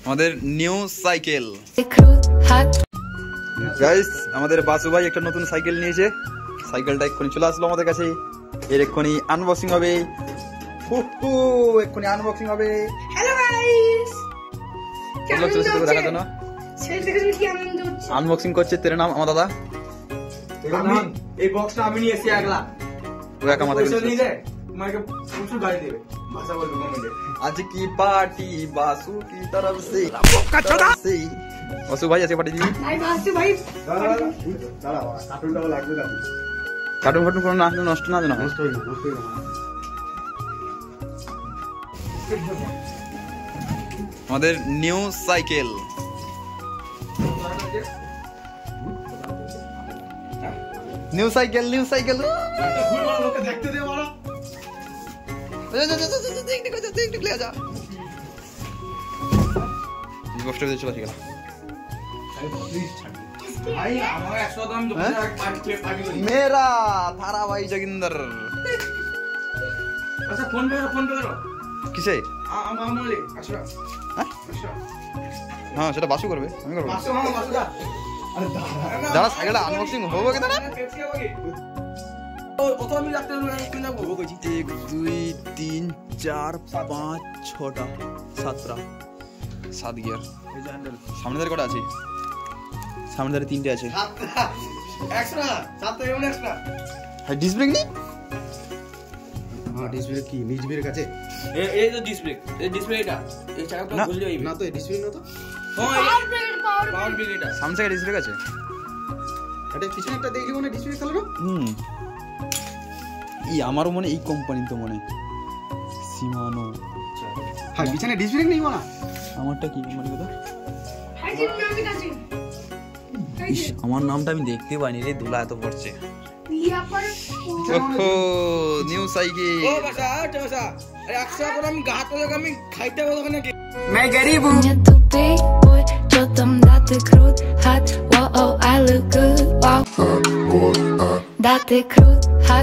আমাদের new cycle guys, আমাদের বাসু ভাই একটা নতুন সাইকেল নিয়েছে। সাইকেলটা এক্ষুনি চলে আসলো আমাদের কাছে। এর এক্ষুনি আনবক্সিং হবে। এক্ষুনি আনবক্সিং হবে। হ্যালো গাইস, কেমন চলছে তোকে দেখার জন্য? কি আনন্দ হচ্ছে। আনবক্সিং করছে তেরে নাম আমার দাদা। এই বক্সটা আমি নিয়ে এসেছি একলা। ও একা আমাদের পয়সা নিয়ে যায় তোমাকে প্রচুর গাড়ি দেবে। ভাষা বলবো কমেন্টে। आज की पार्टी बासु की तरफ से बासु भाई ऐसे पार्टी दी। ভাই বাসু ভাই দাঁড়া কার্টুনটাও লাগবে না। কার্টুন ফাটুন কোনো না নষ্ট না জানা। নষ্ট হই না। আমাদের নিউ সাইকেল। নিউ সাইকেল লোকে দেখতে দে বড়। मेरा थारा भाई जोगिंदर আচ্ছা ফোন पे करो। किसे? আমলে আচ্ছা हाँ সেটা বাসু করবে, আমি করব। বাসু দা। আরে দাঁড়া সাইকেলটা আনবক্সিং হবে কি দাঁড়া। কত আমি রাখতে কিনে যাবো কইছি 1 2 3 4 5 6টা 7টা 7 গিয়ার। এই যে হ্যান্ডেল সামনে ধারে কটা আছে? সামনে ধারে 3টে আছে। এক্সট্রা সাথে এমন এক্সট্রা। হ্যাঁ ডিস ব্রেক নেই? হ্যাঁ ডিসপ্লে কি নিজ ব্রেক আছে? এই তো ডিসপ্লে, এই ডিসপ্লে এটা এই চাকাটা না, খুললে না তো এই ডিসপ্লে না তো। পাওয়ার ব্রেক এটা। সামনে থেকে ডিস ব্রেক আছে? এটা পিছনে একটা দেখলি মনে ডিসপ্লে খেলো না? ই আমারও মনে এই কোম্পানি তো মনে সিমানো। হ্যাঁ পিছনে ডিসপ্লে নেই মনে। আমারটা কি কোম্পানি কথা? হাইজিন নামে আছে। ইস, আমার নামটা আমি দেখতে পাইনি রে, দুলা এত পড়ছে। ইয়া পরে ওহো নিউ সাইকেল। ও বাসা আরে একশো করে আমি গাত করে আমি খাইতে বলবো নাকি? Мне тупый бой, чё там, да ты крут, hot, wow, I look good, wow. Да ты крут, hot.